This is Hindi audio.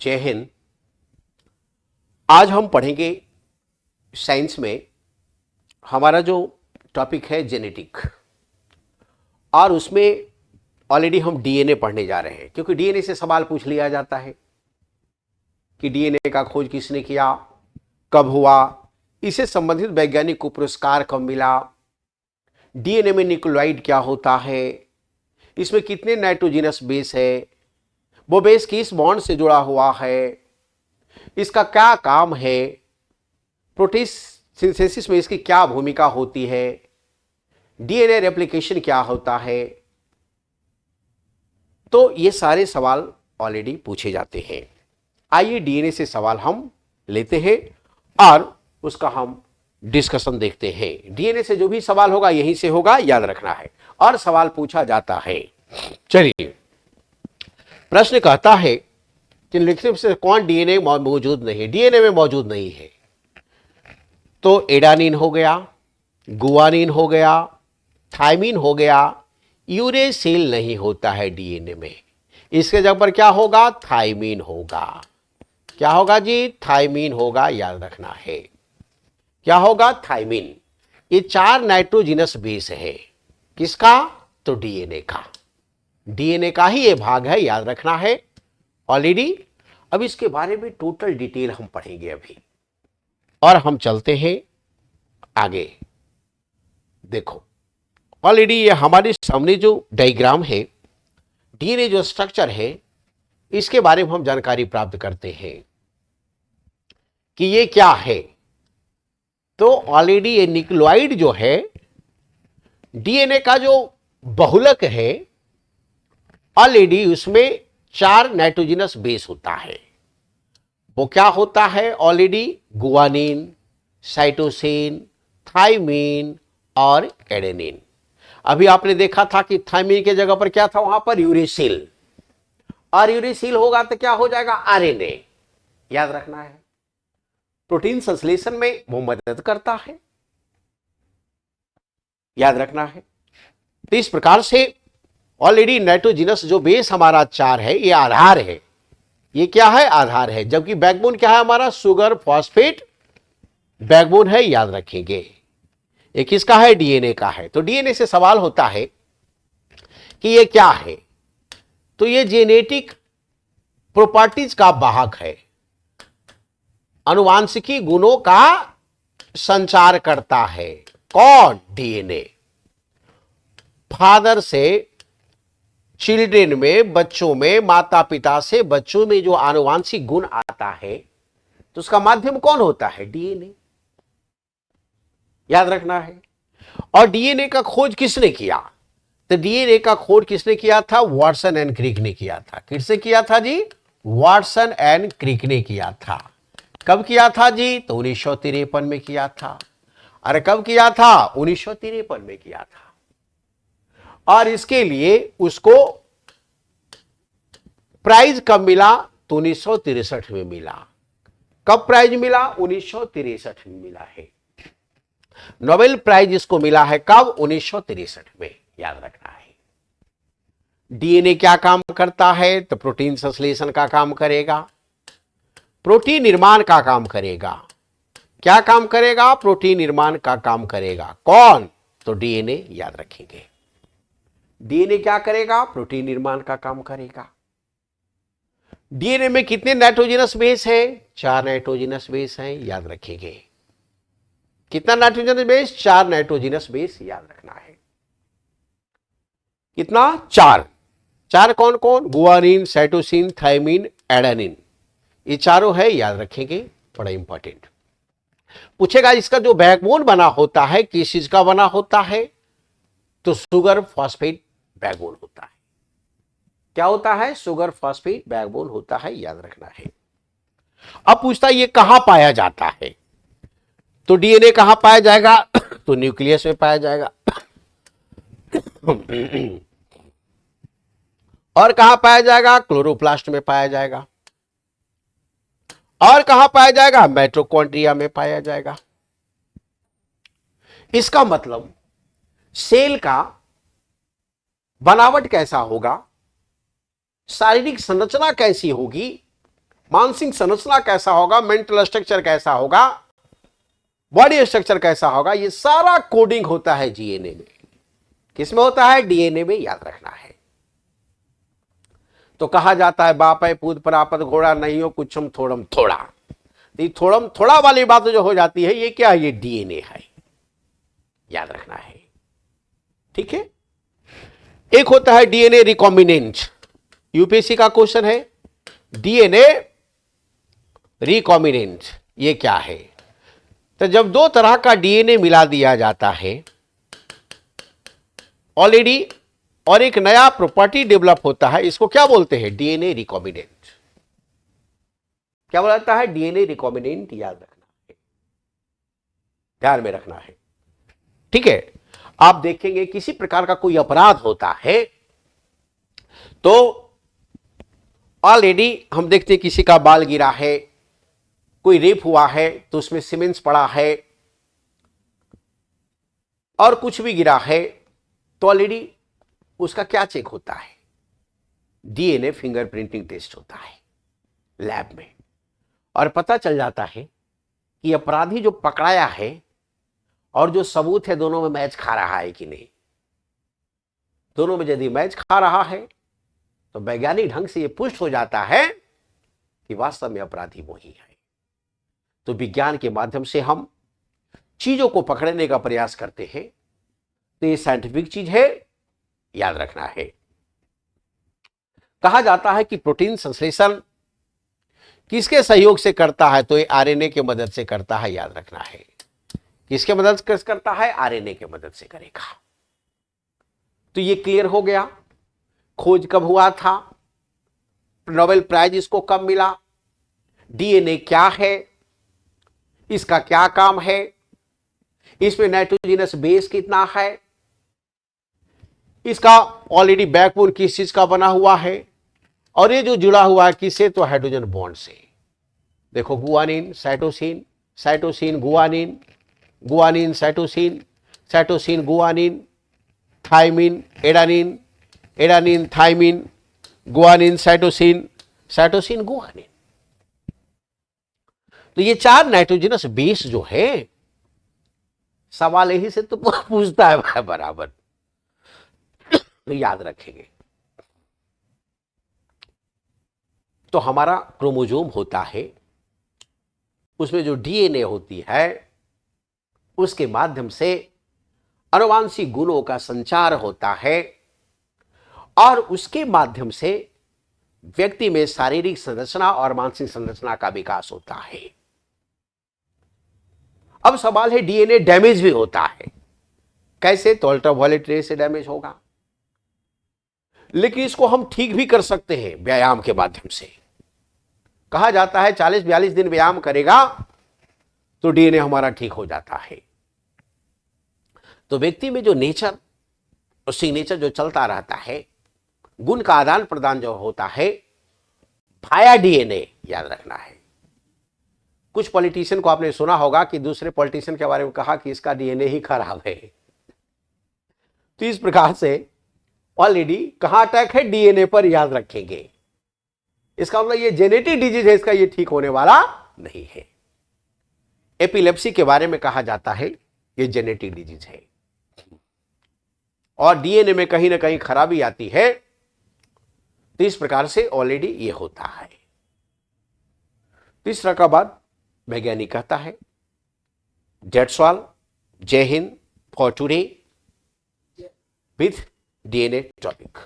जय हिंद। आज हम पढ़ेंगे साइंस में, हमारा जो टॉपिक है जेनेटिक, और उसमें ऑलरेडी हम डीएनए पढ़ने जा रहे हैं, क्योंकि डीएनए से सवाल पूछ लिया जाता है कि डीएनए का खोज किसने किया, कब हुआ, इससे संबंधित वैज्ञानिक को पुरस्कार कब मिला, डीएनए में न्यूक्लियोटाइड क्या होता है, इसमें कितने नाइट्रोजनस बेस है, वो बेस किस बॉन्ड से जुड़ा हुआ है, इसका क्या काम है, प्रोटीन सिंथेसिस में इसकी क्या भूमिका होती है, डीएनए रेप्लिकेशन क्या होता है। तो ये सारे सवाल ऑलरेडी पूछे जाते हैं। आइए डीएनए से सवाल हम लेते हैं और उसका हम डिस्कशन देखते हैं। डीएनए से जो भी सवाल होगा यहीं से होगा, याद रखना है, और सवाल पूछा जाता है। चलिए, प्रश्न कहता है कि निम्नलिखित से कौन डीएनए मौजूद नहीं है, डीएनए में मौजूद नहीं है। तो एडानिन हो गया, गुआनिन हो गया, थायमिन हो गया, यूरेसिल नहीं होता है डीएनए में। इसके जगह पर क्या होगा, थायमिन होगा। क्या होगा जी, थायमिन होगा, याद रखना है। क्या होगा, थायमिन। ये 4 नाइट्रोजनस बेस है, किसका, तो डीएनए का। डीएनए का ही ये भाग है, याद रखना है ऑलरेडी। अब इसके बारे में टोटल डिटेल हम पढ़ेंगे अभी, और हम चलते हैं आगे। देखो, ऑलरेडी ये हमारे सामने जो डायग्राम है, डीएनए जो स्ट्रक्चर है, इसके बारे में हम जानकारी प्राप्त करते हैं कि ये क्या है। तो ऑलरेडी ये न्यूक्लियोटाइड जो है, डीएनए का जो बहुलक है, ऑलरेडी उसमें 4 नाइट्रोजनस बेस होता है। वो क्या होता है, ऑलरेडी गुआनिन, साइटोसिन, थायमिन और एडेनिन। अभी आपने देखा था कि थायमिन के जगह पर क्या था, वहां पर यूरेसिल, और यूरेसिल होगा तो क्या हो जाएगा, आरएनए। याद रखना है, प्रोटीन संश्लेषण में वो मदद करता है, याद रखना है। तो इस प्रकार से ऑलरेडी नाइट्रोजनस जो बेस हमारा 4 है, ये आधार है। ये क्या है, आधार है। जबकि बैकबोन क्या है हमारा, सुगर फॉस्फेट बैकबोन है, याद रखेंगे। ये किसका है, डीएनए का है। तो डीएनए से सवाल होता है कि ये क्या है, तो ये जेनेटिक प्रॉपर्टीज का वाहक है, आनुवांशिकी गुणों का संचार करता है। कौन, डीएनए। फादर से चिल्ड्रेन में, बच्चों में, माता पिता से बच्चों में जो आनुवांशिक गुण आता है, तो उसका माध्यम कौन होता है, डीएनए। याद रखना है। और डीएनए का खोज किसने किया, तो डीएनए का खोज किसने किया था, वाटसन एंड क्रिक ने किया था। किसने किया था जी, वाटसन एंड क्रिक ने किया था। कब किया था जी, तो 1953 में किया था। अरे कब किया था, 1953 में किया था। और इसके लिए उसको प्राइज कब मिला, तो 1963 में मिला। कब प्राइज मिला, 1963 में मिला है। नोबेल प्राइज इसको मिला है कब, 1963 में, याद रखना है। डीएनए क्या काम करता है, तो प्रोटीन संश्लेषण का काम करेगा, प्रोटीन निर्माण का काम करेगा। क्या काम करेगा, प्रोटीन निर्माण का काम करेगा। कौन, तो डीएनए, याद रखेंगे। डीएनए क्या करेगा, प्रोटीन निर्माण का काम करेगा। डीएनए में कितने नाइट्रोजनस बेस है, 4 नाइट्रोजनस बेस हैं, याद रखेंगे। कितना नाइट्रोजनस बेस, 4 नाइट्रोजनस बेस, याद रखना है। कितना, 4। 4 कौन कौन, गुआनिन, साइटोसिन, थायमिन, एडेनिन, ये चारों है, याद रखेंगे, बड़ा इंपॉर्टेंट। पूछेगा इसका जो बैकबोन बना होता है, किस चीज का बना होता है, तो सुगर फॉस्फेट बैकबोन होता है। क्या होता है, सुगर फॉस्फेट बैकबोन होता है, याद रखना है। अब पूछता है ये कहां पाया जाता है, तो डीएनए कहां पाया जाएगा, तो न्यूक्लियस में पाया जाएगा। और कहां पाया जाएगा, क्लोरोप्लास्ट में पाया जाएगा। और कहां पाया जाएगा, माइटोकॉन्ड्रिया में पाया जाएगा। इसका मतलब सेल का बनावट कैसा होगा, शारीरिक संरचना कैसी होगी, मानसिक संरचना कैसा होगा, मेंटल स्ट्रक्चर कैसा होगा, बॉडी स्ट्रक्चर कैसा होगा, ये सारा कोडिंग होता है डीएनए में। किसमें होता है? डीएनए में, याद रखना है। तो कहा जाता है बाप है पूत परापत घोड़ा, नहीं हो कुछम थोड़म थोड़ा। ये थोड़म थोड़ा वाली बात जो हो जाती है, ये क्या है? ये डीएनए है, याद रखना है। ठीक है। एक होता है डीएनए रिकॉम्बिनेंट, यूपीएससी का क्वेश्चन है डीएनए रिकॉम्बिनेंट, ये क्या है? तो जब दो तरह का डीएनए मिला दिया जाता है ऑलरेडी और एक नया प्रॉपर्टी डेवलप होता है, इसको क्या बोलते हैं? DNA recombinant. क्या बोला जाता है? डीएनए रिकॉम्बिनेंट, याद रखना है, ध्यान में रखना है। ठीक है। आप देखेंगे किसी प्रकार का कोई अपराध होता है तो ऑलरेडी हम देखते हैं किसी का बाल गिरा है, कोई रेप हुआ है तो उसमें सीमेंट्स पड़ा है और कुछ भी गिरा है तो ऑलरेडी उसका क्या चेक होता है? डीएनए फिंगरप्रिंटिंग टेस्ट होता है लैब में, और पता चल जाता है कि अपराधी जो पकड़ाया है और जो सबूत है दोनों में मैच खा रहा है कि नहीं। दोनों में यदि मैच खा रहा है तो वैज्ञानिक ढंग से यह पुष्ट हो जाता है कि वास्तव में अपराधी वही है। तो विज्ञान के माध्यम से हम चीजों को पकड़ने का प्रयास करते हैं, तो ये साइंटिफिक चीज है, याद रखना है। कहा जाता है कि प्रोटीन संश्लेषण किसके सहयोग से करता है? तो ये आरएनए के मदद से करता है, याद रखना है। किसके मदद से करता है? आरएनए के मदद से करेगा। तो ये क्लियर हो गया। खोज कब हुआ था, नोबेल प्राइज इसको कब मिला, डीएनए क्या है, इसका क्या काम है, इसमें नाइट्रोजनस बेस कितना है, इसका ऑलरेडी बैकबोन किस चीज का बना हुआ है, और ये जो जुड़ा हुआ है किससे? तो हाइड्रोजन बॉन्ड से। देखो guanine cytosine, cytosine guanine, guanine cytosine, cytosine guanine, thymine adenine, adenine thymine, guanine cytosine, cytosine guanine. तो ये चार नाइट्रोजनस बेस जो है, सवाल यही से तो पूछता है बराबर, तो याद रखेंगे। तो हमारा क्रोमोसोम होता है, उसमें जो डीएनए होती है उसके माध्यम से आनुवांशिक गुणों का संचार होता है और उसके माध्यम से व्यक्ति में शारीरिक संरचना और मानसिक संरचना का विकास होता है। अब सवाल है डीएनए डैमेज भी होता है, कैसे? तो अल्ट्रावायलेट रे से डैमेज होगा, लेकिन इसको हम ठीक भी कर सकते हैं व्यायाम के माध्यम से। कहा जाता है 40-42 दिन व्यायाम करेगा तो डीएनए हमारा ठीक हो जाता है। तो व्यक्ति में जो नेचर और सिग्नेचर जो चलता रहता है, गुण का आदान प्रदान जो होता है भाया डीएनए, याद रखना है। कुछ पॉलिटिशियन को आपने सुना होगा कि दूसरे पॉलिटिशियन के बारे में कहा कि इसका डीएनए ही खराब है। तो इस प्रकार से ऑलरेडी कहां अटैक है? डीएनए पर, याद रखेंगे। इसका मतलब ये जेनेटिक डिजीज है, इसका ये ठीक होने वाला नहीं है। एपिलेप्सी के बारे में कहा जाता है ये जेनेटिक डिजीज है और डीएनए में कहीं ना कहीं खराबी आती है, तो इस प्रकार से ऑलरेडी ये होता है। तीसरा का बाद वैज्ञानिक कहता है दैट्स ऑल, जय Hind for today with DNA topic.